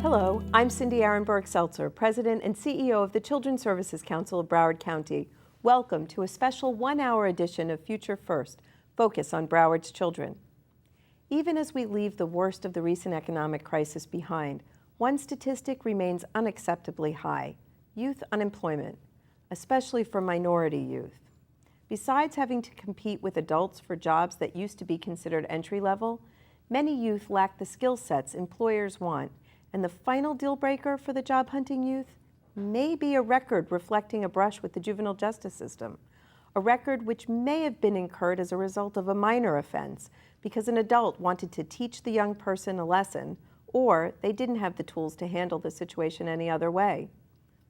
Hello, I'm Cindy Arenberg Seltzer, President and CEO of the Children's Services Council of Broward County. Welcome to a special one-hour edition of Future First, focus on Broward's children. Even as we leave the worst of the recent economic crisis behind, one statistic remains unacceptably high: youth unemployment, especially for minority youth. Besides having to compete with adults for jobs that used to be considered entry-level, many youth lack the skill sets employers want, and the final deal breaker for the job-hunting youth may be a record reflecting a brush with the juvenile justice system, a record which may have been incurred as a result of a minor offense because an adult wanted to teach the young person a lesson, or they didn't have the tools to handle the situation any other way.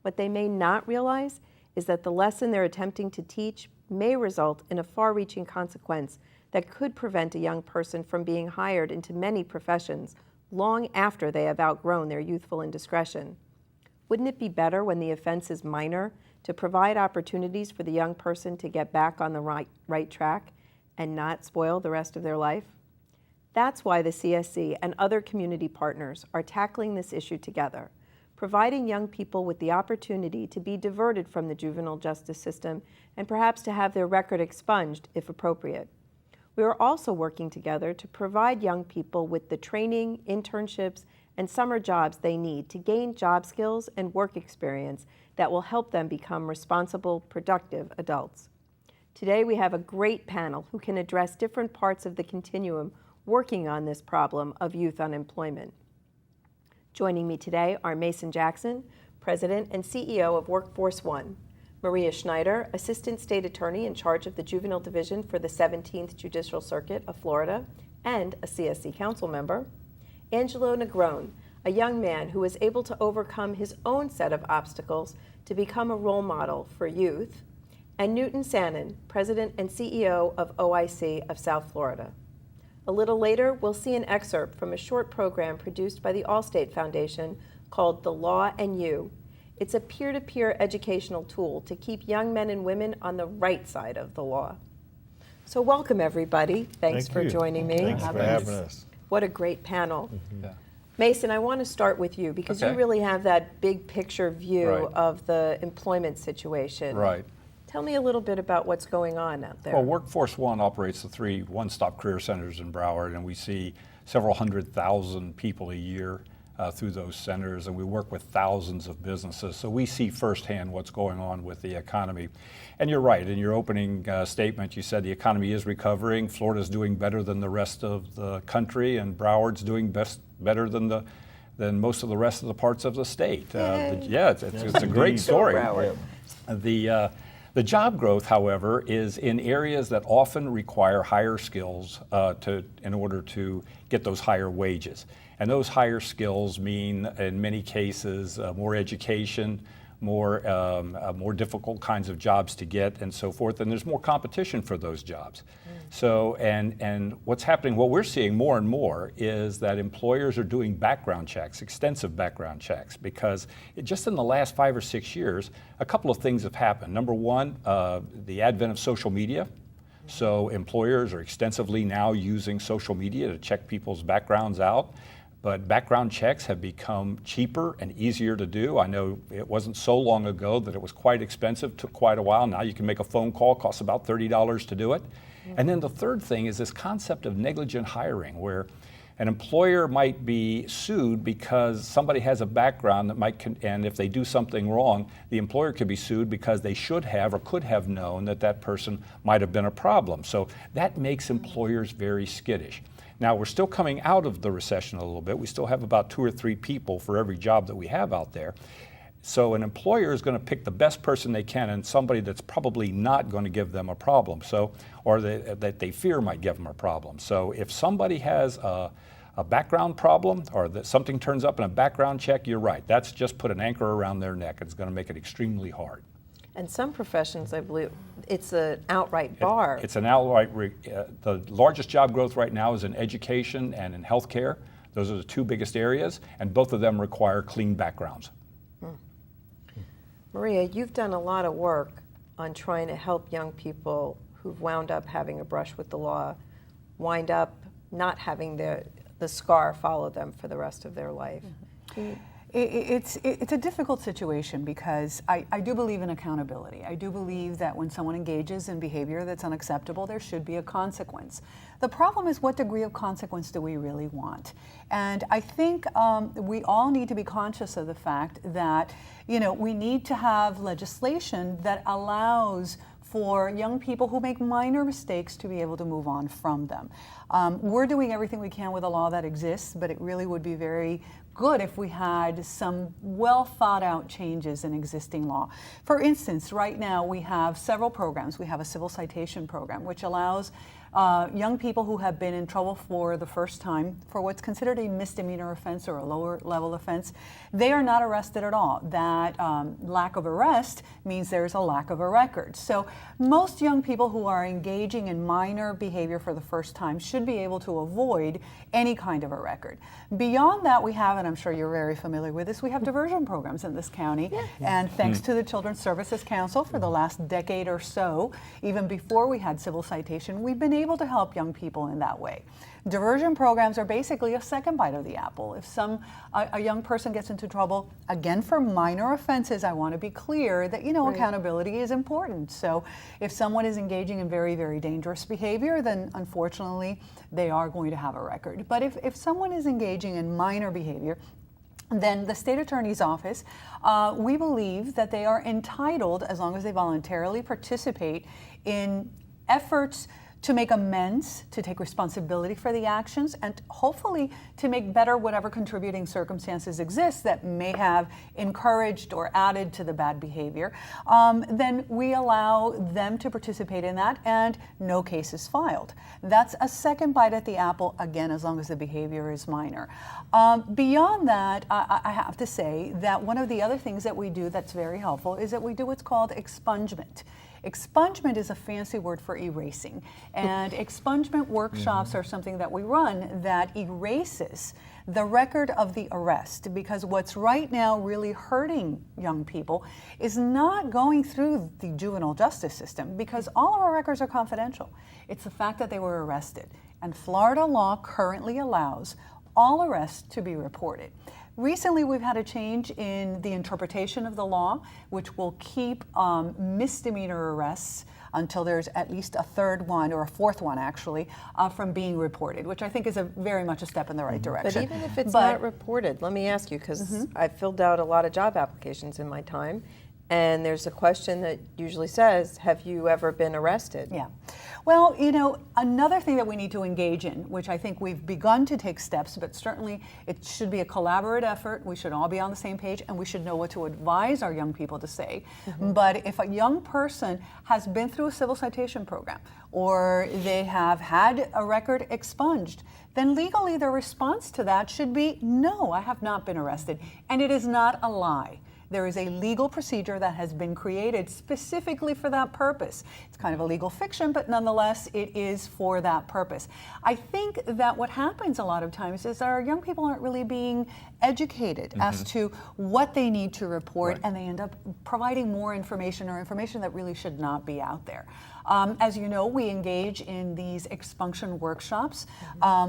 What they may not realize is that the lesson they're attempting to teach may result in a far-reaching consequence that could prevent a young person from being hired into many professions long after they have outgrown their youthful indiscretion. Wouldn't it be better when the offense is minor to provide opportunities for the young person to get back on the right track and not spoil the rest of their life? That's why the CSC and other community partners are tackling this issue together, providing young people with the opportunity to be diverted from the juvenile justice system and perhaps to have their record expunged if appropriate. We are also working together to provide young people with the training, internships, and summer jobs they need to gain job skills and work experience that will help them become responsible, productive adults. Today we have a great panel who can address different parts of the continuum working on this problem of youth unemployment. Joining me today are Mason Jackson, President and CEO of Workforce One; Maria Schneider, Assistant State Attorney in charge of the Juvenile Division for the 17th Judicial Circuit of Florida and a CSC Council Member; Angelo Negron, a young man who was able to overcome his own set of obstacles to become a role model for youth; and Newton Sanon, President and CEO of OIC of South Florida. A little later, we'll see an excerpt from a short program produced by the Allstate Foundation called The Law and You. It's a peer-to-peer educational tool to keep young men and women on the right side of the law. So welcome, everybody. Thanks for joining me. Thanks for having us. What a great panel. Mm-hmm. Yeah. Mason, I want to start with you because you really have that big picture view of the employment situation. Right. Tell me a little bit about what's going on out there. Well, Workforce One operates the 3 one-stop career centers in Broward, and we see several 100,000 people a year through those centers, and we work with thousands of businesses. So we see firsthand what's going on with the economy. And you're right, in your opening statement, you said the economy is recovering. Florida's doing better than the rest of the country, and Broward's doing better than most of the rest of the parts of the state. It's a great story. The job growth, however, is in areas that often require higher skills in order to get those higher wages. And those higher skills mean, in many cases, more education, more difficult kinds of jobs to get, and so forth. And there's more competition for those jobs. So, and what's happening, what we're seeing more and more is that employers are doing background checks, extensive background checks, because just in the last 5 or 6 years, a couple of things have happened. Number one, the advent of social media. So employers are extensively now using social media to check people's backgrounds out. But background checks have become cheaper and easier to do. I know it wasn't so long ago that it was quite expensive, took quite a while. Now you can make a phone call, costs about $30 to do it. Mm-hmm. And then the third thing is this concept of negligent hiring, where an employer might be sued because somebody has a background that and if they do something wrong, the employer could be sued because they should have or could have known that that person might have been a problem. So that makes employers very skittish. Now, we're still coming out of the recession a little bit. We still have about 2 or 3 people for every job that we have out there. So an employer is going to pick the best person they can and somebody that's probably not going to give them a problem, or that they fear might give them a problem. So if somebody has a background problem or that something turns up in a background check, you're right. That's just put an anchor around their neck. It's going to make it extremely hard. And some professions, I believe, it's an outright bar. It's an outright, the largest job growth right now is in education and in healthcare. Those are the 2 biggest areas, and both of them require clean backgrounds. Maria, you've done a lot of work on trying to help young people who've wound up having a brush with the law wind up not having the scar follow them for the rest of their life. It's a difficult situation because I do believe in accountability. I do believe that when someone engages in behavior that's unacceptable, there should be a consequence. The problem is, what degree of consequence do we really want? And I think we all need to be conscious of the fact that, we need to have legislation that allows for young people who make minor mistakes to be able to move on from them. We're doing everything we can with a law that exists, but it really would be very good if we had some well thought out changes in existing law. For instance, right now we have several programs. We have a civil citation program, which allows young people who have been in trouble for the first time for what's considered a misdemeanor offense or a lower level offense. They are not arrested at all. That lack of arrest means there's a lack of a record. So most young people who are engaging in minor behavior for the first time should be able to avoid any kind of a record. Beyond that, we have, and I'm sure you're very familiar with this, we have diversion programs in this county. Yeah. And thanks to the Children's Services Council for the last decade or so, even before we had civil citation, we've been able to help young people in that way. Diversion programs are basically a second bite of the apple. If a young person gets into trouble, again for minor offenses, I want to be clear that right. Accountability is important. So if someone is engaging in very, very dangerous behavior, then unfortunately they are going to have a record. But if someone is engaging in minor behavior, then the state attorney's office, we believe that they are entitled, as long as they voluntarily participate in efforts to make amends, to take responsibility for the actions, and hopefully to make better whatever contributing circumstances exist that may have encouraged or added to the bad behavior, then we allow them to participate in that, and no case is filed. That's a second bite at the apple, again, as long as the behavior is minor. Beyond that, I have to say that one of the other things that we do that's very helpful is that we do what's called expungement. Expungement is a fancy word for erasing, and expungement workshops are something that we run that erases the record of the arrest, because what's right now really hurting young people is not going through the juvenile justice system, because all of our records are confidential. It's the fact that they were arrested, and Florida law currently allows all arrests to be reported. Recently, we've had a change in the interpretation of the law, which will keep misdemeanor arrests until there's at least a third one, or a fourth one actually, from being reported, which I think is very much a step in the right direction. But even if it's not reported, let me ask you, because I've filled out a lot of job applications in my time, and there's a question that usually says, have you ever been arrested? Yeah. Well, another thing that we need to engage in, which I think we've begun to take steps, but certainly it should be a collaborative effort. We should all be on the same page, and we should know what to advise our young people to say. But if a young person has been through a civil citation program, or they have had a record expunged, then legally their response to that should be, no, I have not been arrested. And it is not a lie. There is a legal procedure that has been created specifically for that purpose. It's kind of a legal fiction, but nonetheless, it is for that purpose. I think that what happens a lot of times is that our young people aren't really being educated as to what they need to report, and they end up providing more information, or information that really should not be out there. As you know, we engage in these expunction workshops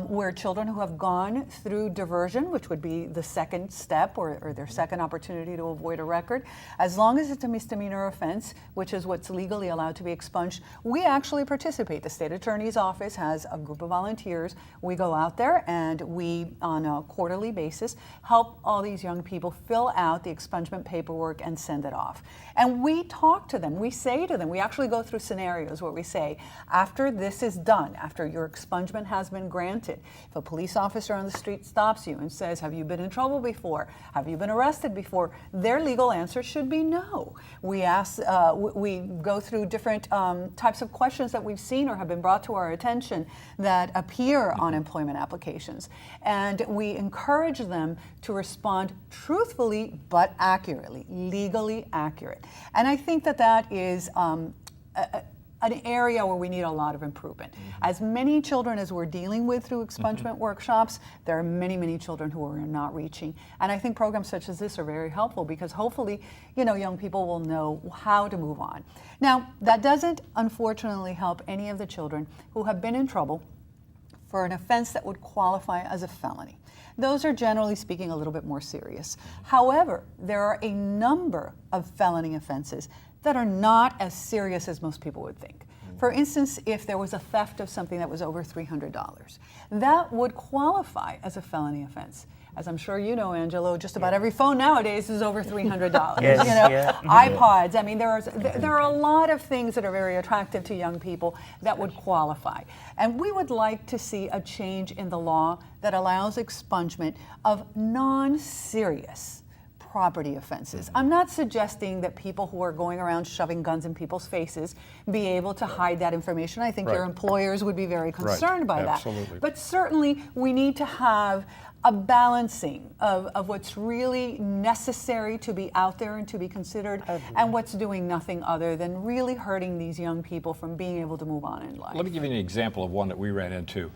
where children who have gone through diversion, which would be the second step or their second opportunity to avoid a record, as long as it's a misdemeanor offense, which is what's legally allowed to be expunged, we actually participate. The state attorney's office has a group of volunteers. We go out there and we, on a quarterly basis, help all these young people fill out the expungement paperwork and send it off. And we talk to them. We say to them, we actually go through scenarios where we say, after this is done, after your expungement has been granted, if a police officer on the street stops you and says, have you been in trouble before? Have you been arrested before? Their legal answer should be no. We ask, we go through different types of questions that we've seen or have been brought to our attention that appear on employment applications. And we encourage them to respond truthfully but accurately, legally accurate. And I think that that is an area where we need a lot of improvement. As many children as we're dealing with through expungement workshops, there are many, many children who are not reaching. And I think programs such as this are very helpful, because hopefully, young people will know how to move on. Now, that doesn't unfortunately help any of the children who have been in trouble for an offense that would qualify as a felony. Those are generally speaking a little bit more serious. However, there are a number of felony offenses that are not as serious as most people would think. For instance, if there was a theft of something that was over $300, that would qualify as a felony offense. As I'm sure you know, Angelo, just about every phone nowadays is over $300. Yes, you know, yeah. iPods. I mean, there are a lot of things that are very attractive to young people that would qualify. And we would like to see a change in the law that allows expungement of non-serious property offenses. I'm not suggesting that people who are going around shoving guns in people's faces be able to hide that information. I think Right. your employers would be very concerned by that. Absolutely. But certainly we need to have a balancing of what's really necessary to be out there and to be considered and what's doing nothing other than really hurting these young people from being able to move on in life. Let me give you an example of one that we ran into.